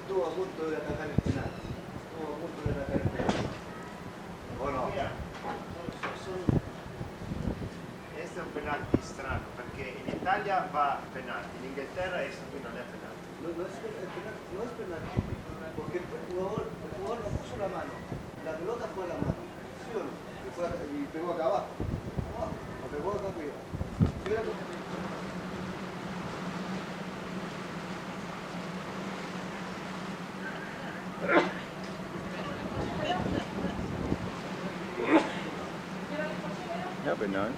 Estuvo a punto de atacar el penal. Estuvo a punto de atacar el penal. ¿O no? Questo è un penalty strano perché in Italia va penalty, in Inghilterra questo qui non è penalty. No es penal, porque el jugador no puso la mano. La pelota fue a la mano. ¿Sí o no? Y pegó acá abajo. O pegó acá arriba. That'd be nice.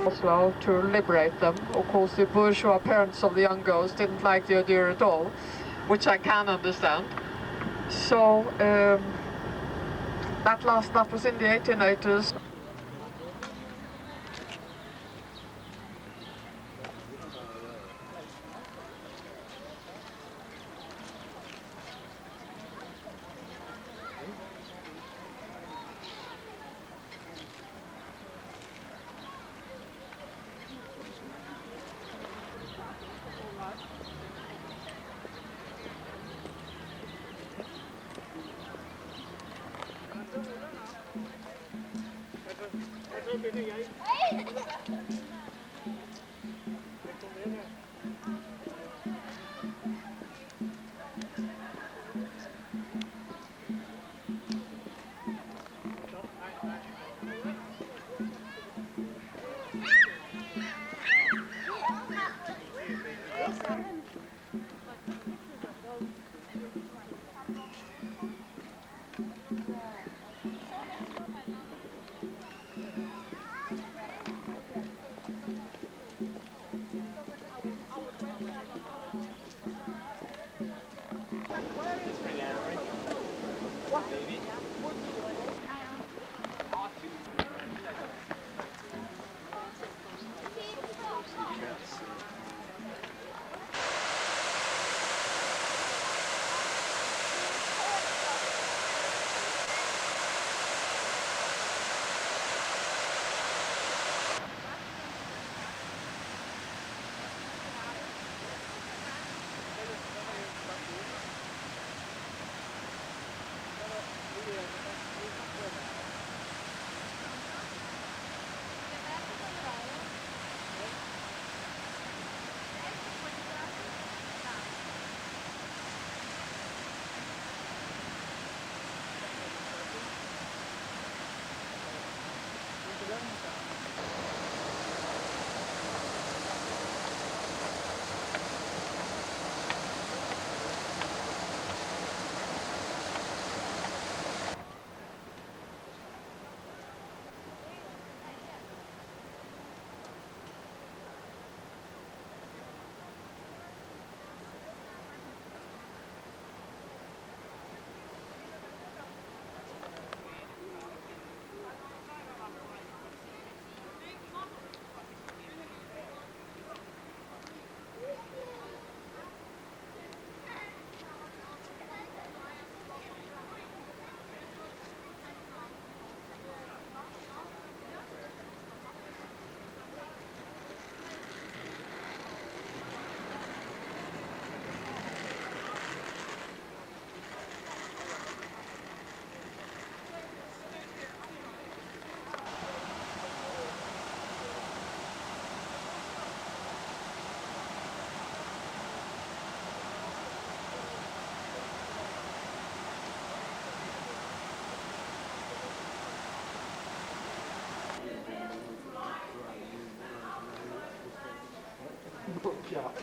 Oslo to liberate them. Of course, the bourgeois parents of the young girls didn't like the idea at all, which I can understand. So that was in the 1880s. yacht.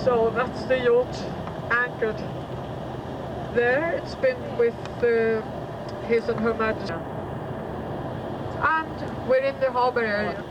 So that's the yacht anchored there. It's been with His and Her Majesty. And we're in the harbour area.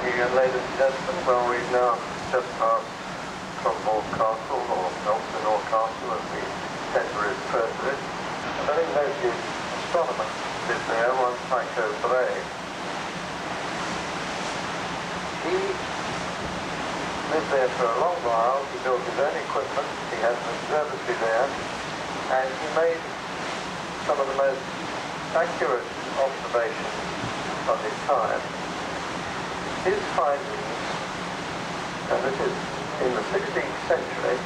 evening again, ladies and gentlemen. Well, we've now just passed Trombold Castle, or Elsinore Castle, as the centre is referred to it. A very noted astronomer lived there, one Tycho Brahe. He lived there for a long while. He built his own equipment. He had an observatory there, and he made some of the most accurate observations of his time. His findings, and this is in the 16th century,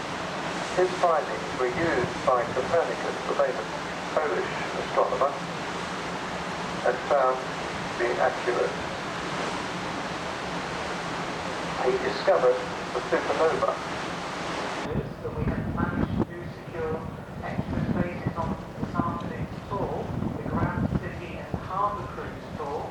his findings were used by Copernicus, the famous Polish astronomer, and found to be accurate. He discovered the supernova. That we have managed to secure extra spaces on this afternoon's tour, the Grand City and Harbour Cruise tour.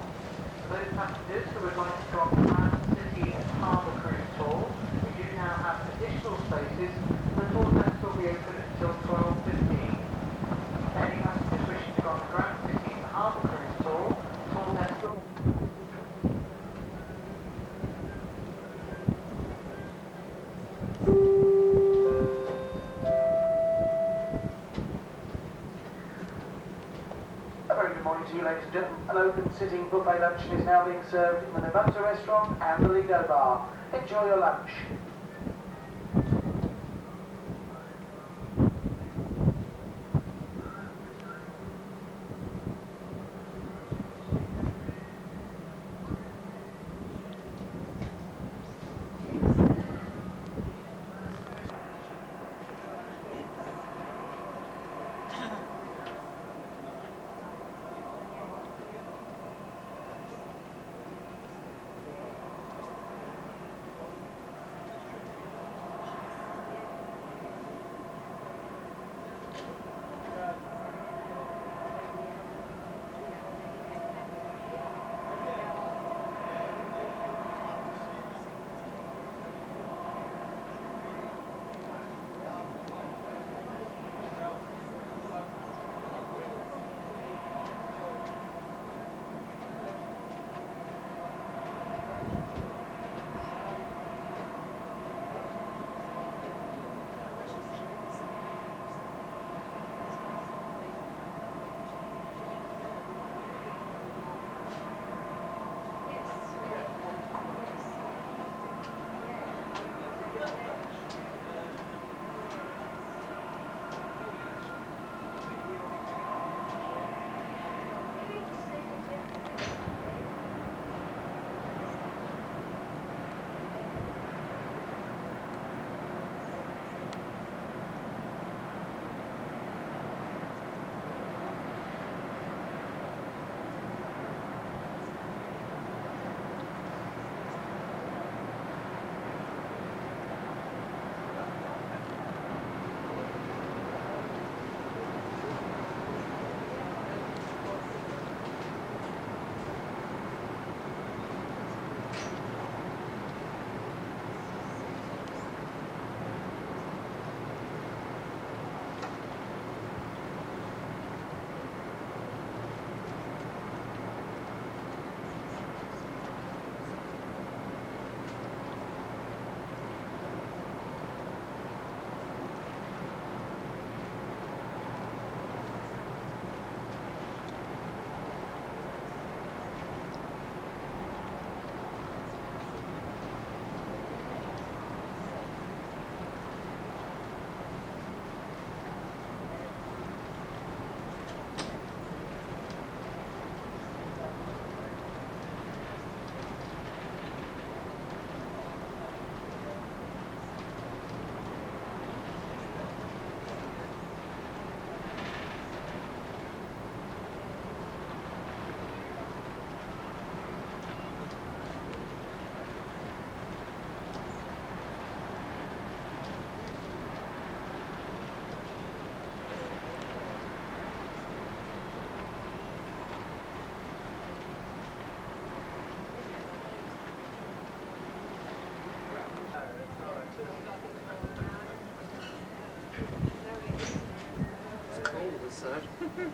For those passengers who would like to go on the Grand City and Harbour Cruise tour, we do now have additional spaces. The tour test will be open until 12:15. Any passengers wishing to go on the Grand City and Harbour Cruise tour test will... To you, ladies and gentlemen, an open sitting buffet luncheon is now being served in the Novanta restaurant and the Lido bar. Enjoy your lunch.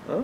Huh?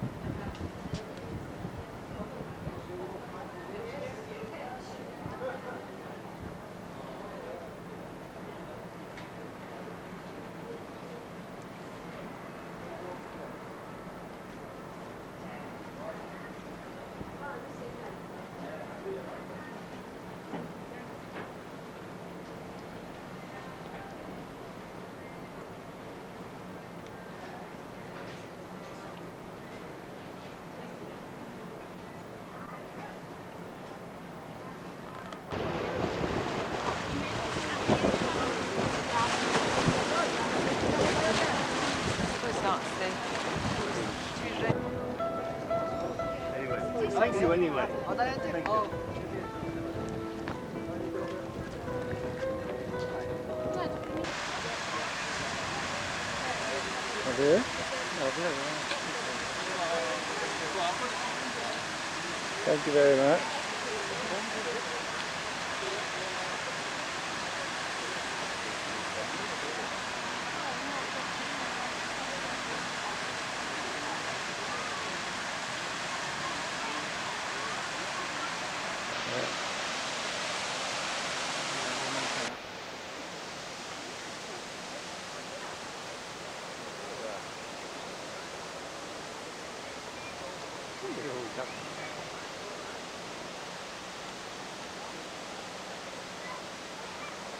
you anyway. Thank you. Thank you very much.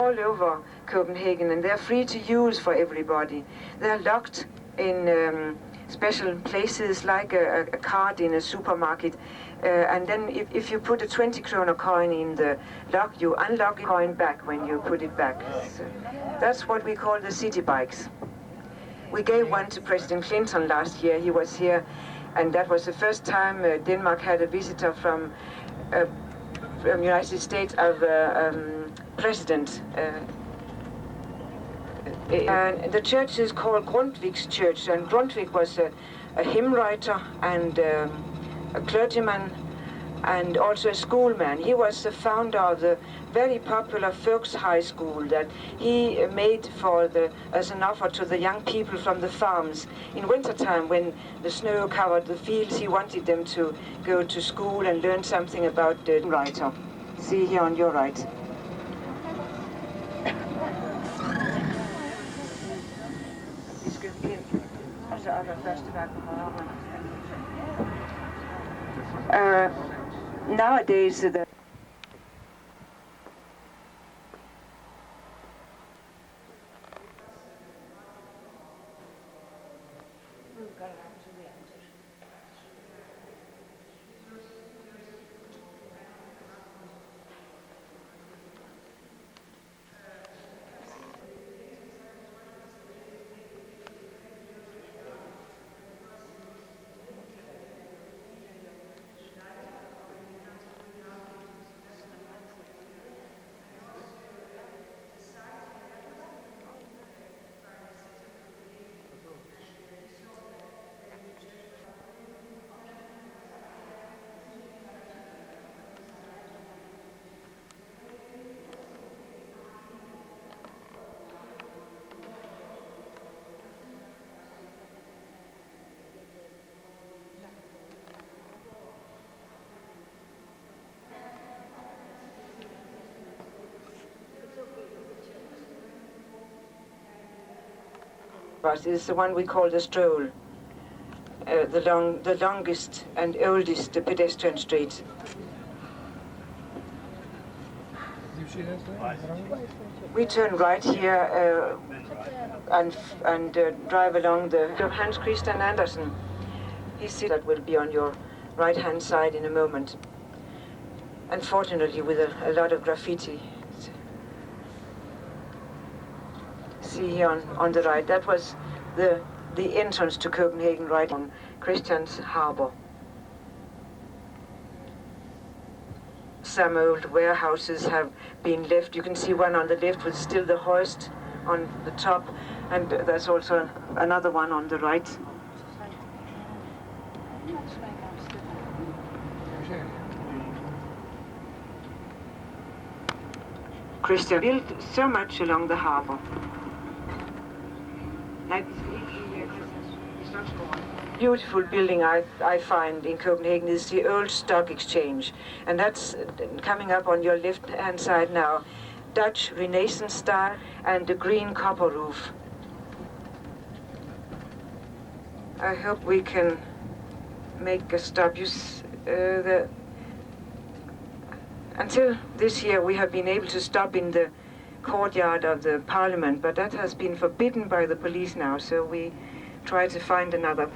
All over Copenhagen, and they're free to use for everybody. They're locked in special places like a cart in a supermarket, and then if you put a 20 kroner coin in the lock, you unlock the coin back when you put it back. So that's what we call the city bikes. We gave one to President Clinton last year. He was here, and that was the first time Denmark had a visitor from United States of president. And the church is called Grundtvig's church, and Grundtvig was a hymn writer and a clergyman and also a schoolman. He was the founder of the very popular Folks High School that he made as an offer to the young people from the farms. In wintertime, when the snow covered the fields, he wanted them to go to school and learn something about the writer. See here on your right. Nowadays, the is the one we call the Stroll, the longest and oldest pedestrian street. We turn right here and drive along the Hans Christian Andersen. That will be on your right-hand side in a moment. Unfortunately, with a lot of graffiti. See here on the right, that was the entrance to Copenhagen, right on Christians Harbour. Some old warehouses have been left. You can see one on the left with still the hoist on the top, and there's also another one on the right. Christian built so much along the harbour. Beautiful building I find in Copenhagen is the old stock exchange, and that's coming up on your left-hand side now. Dutch Renaissance style and the green copper roof. I hope we can make a stop. Until this year we have been able to stop in the courtyard of the parliament, but that has been forbidden by the police now, so we try to find another.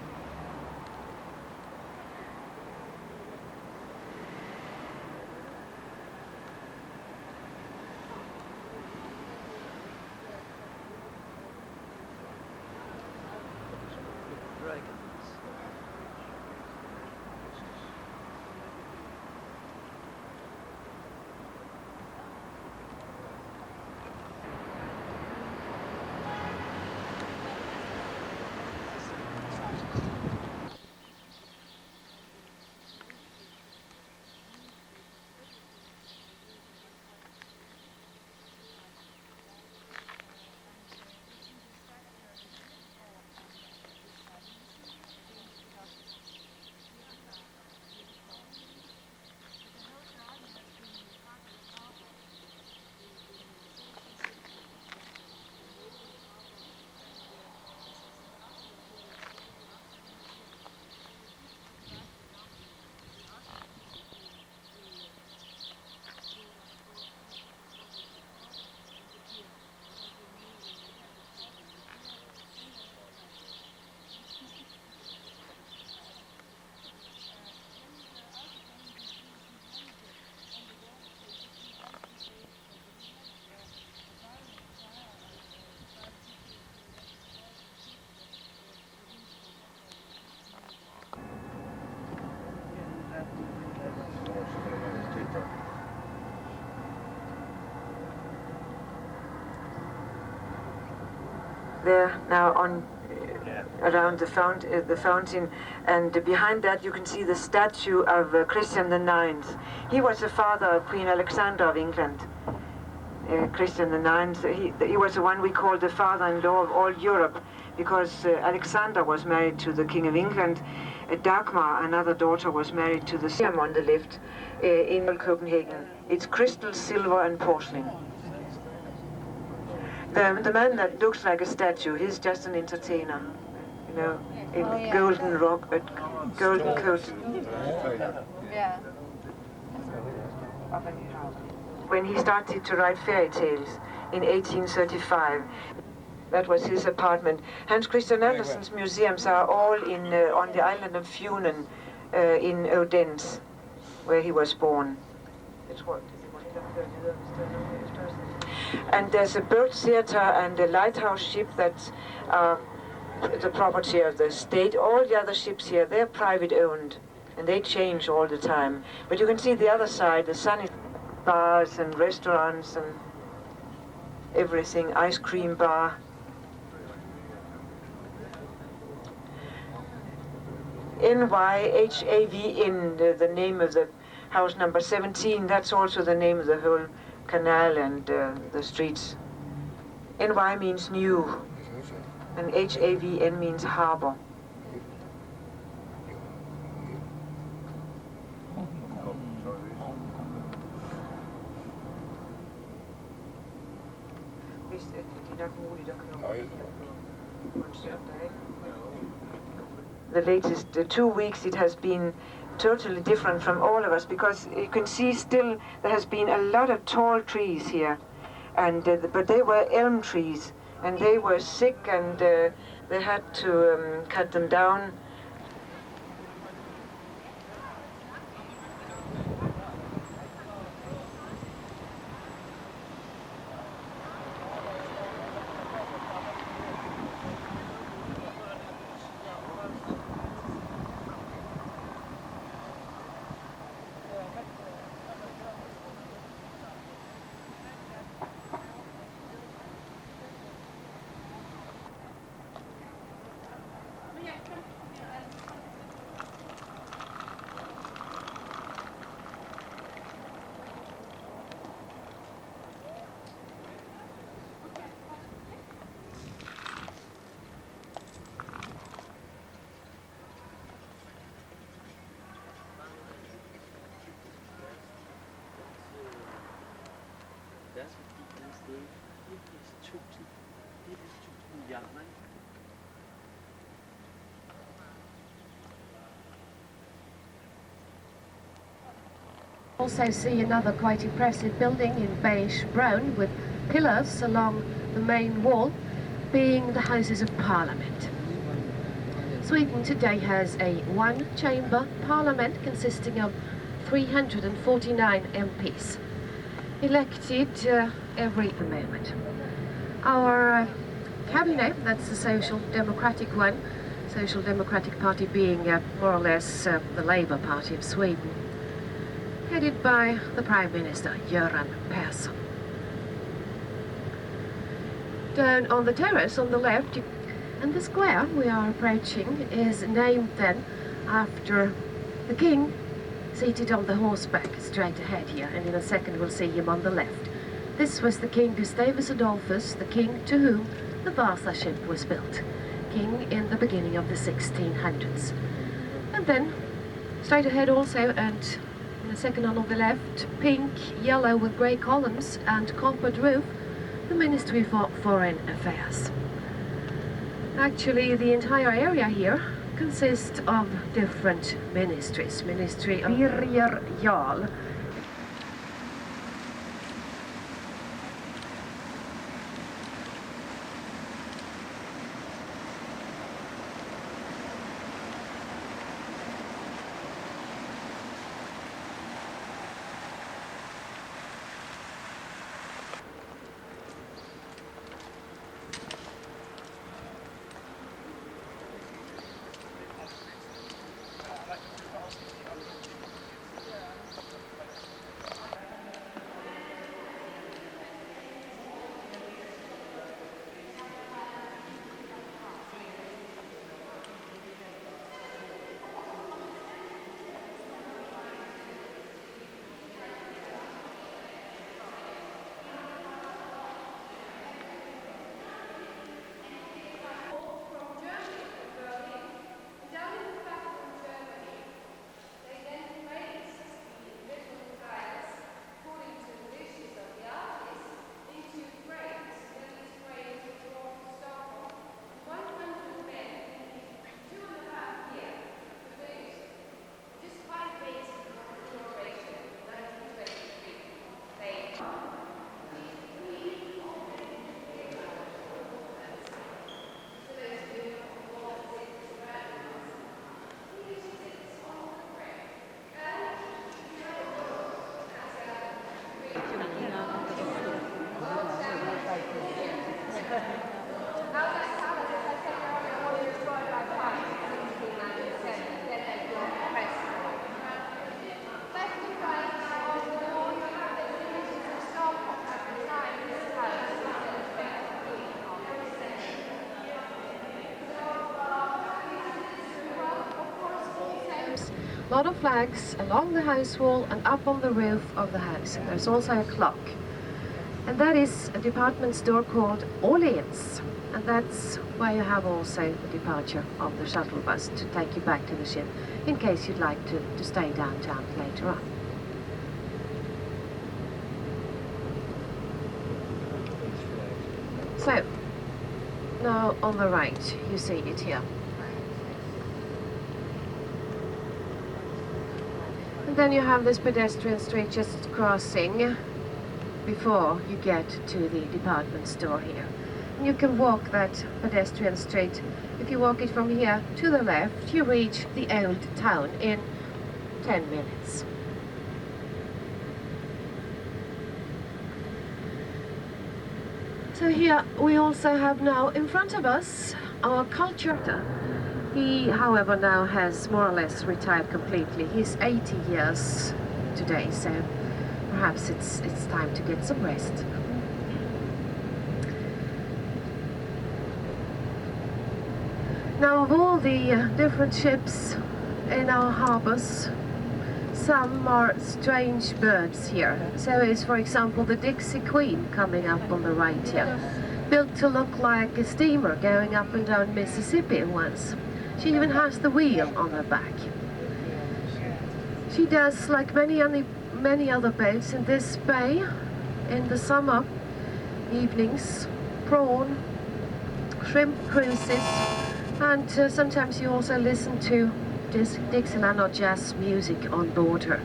there now on around the fountain, and behind that you can see the statue of Christian IX. He was the father of Queen Alexandra of England. Christian IX, he was the one we called the father-in-law of all Europe, because Alexander was married to the King of England. Dagmar, another daughter, was married to the museum on the left in Copenhagen. It's crystal, silver and porcelain. The man that looks like a statue, he's just an entertainer, you know, in golden golden coat. Yeah. When he started to write fairy tales in 1835, that was his apartment. Hans Christian Andersen's museums are all in on the island of Funen in Odense, where he was born. And there's a bird theater and a lighthouse ship that's the property of the state. All the other ships here, they're private owned, and they change all the time. But you can see the other side, the sunny bars and restaurants and everything, ice cream bar. NYHAVN, the name of the house number 17, that's also the name of the whole canal and the streets. NY means new, and HAVN means harbor. The latest 2 weeks it has been totally different from all of us, because you can see still there has been a lot of tall trees here, and but they were elm trees, and they were sick, and they had to cut them down. Also see another quite impressive building in beige brown with pillars along the main wall, being the Houses of Parliament. Sweden today has a one-chamber parliament consisting of 349 MPs, elected every moment. Our cabinet, that's the Social Democratic one, Social Democratic Party being more or less the Labour Party of Sweden, headed by the Prime Minister, Göran Persson. Down on the terrace on the left, and the square we are approaching is named then after the king seated on the horseback straight ahead here, and in a second we'll see him on the left. This was the King Gustavus Adolphus, the king to whom the Vasa ship was built, king in the beginning of the 1600s. And then, straight ahead also, and in the second on the left, pink, yellow with grey columns and coppered roof, the Ministry for Foreign Affairs. Actually, the entire area here consists of different ministries. Ministry of Birger Jarl. lot of flags along the house wall and up on the roof of the house. And there's also a clock. And that is a department store called Orleans. And that's where you have also the departure of the shuttle bus to take you back to the ship, in case you'd like to stay downtown later on. So, now on the right, you see it here. And then you have this pedestrian street just crossing before you get to the department store here. And you can walk that pedestrian street. If you walk it from here to the left, you reach the old town in 10 minutes. So here we also have now in front of us our culture. He, however, now has more or less retired completely. He's 80 years today, so perhaps it's time to get some rest. Now, of all the different ships in our harbors, some are strange birds here. So is, for example, the Dixie Queen coming up on the right here, built to look like a steamer going up and down Mississippi once. She even has the wheel on her back. She does, like many other boats in this bay, in the summer evenings, prawn, shrimp cruises, and sometimes you also listen to Dixieland or jazz music on board her.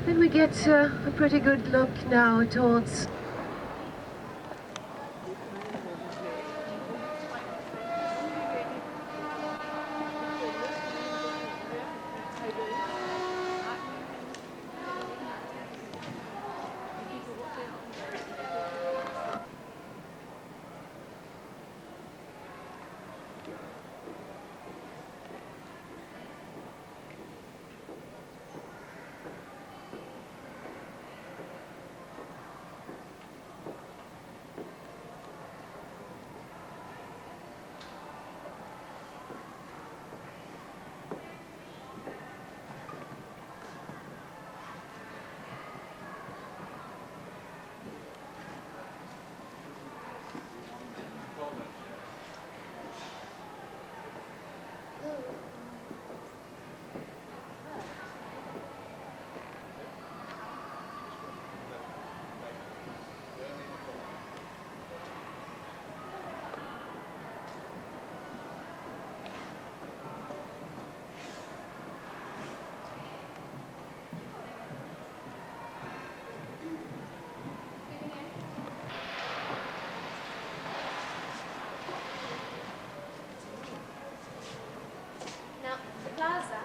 Then we get a pretty good look now towards plaza.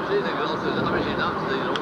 Scenic also, obviously not,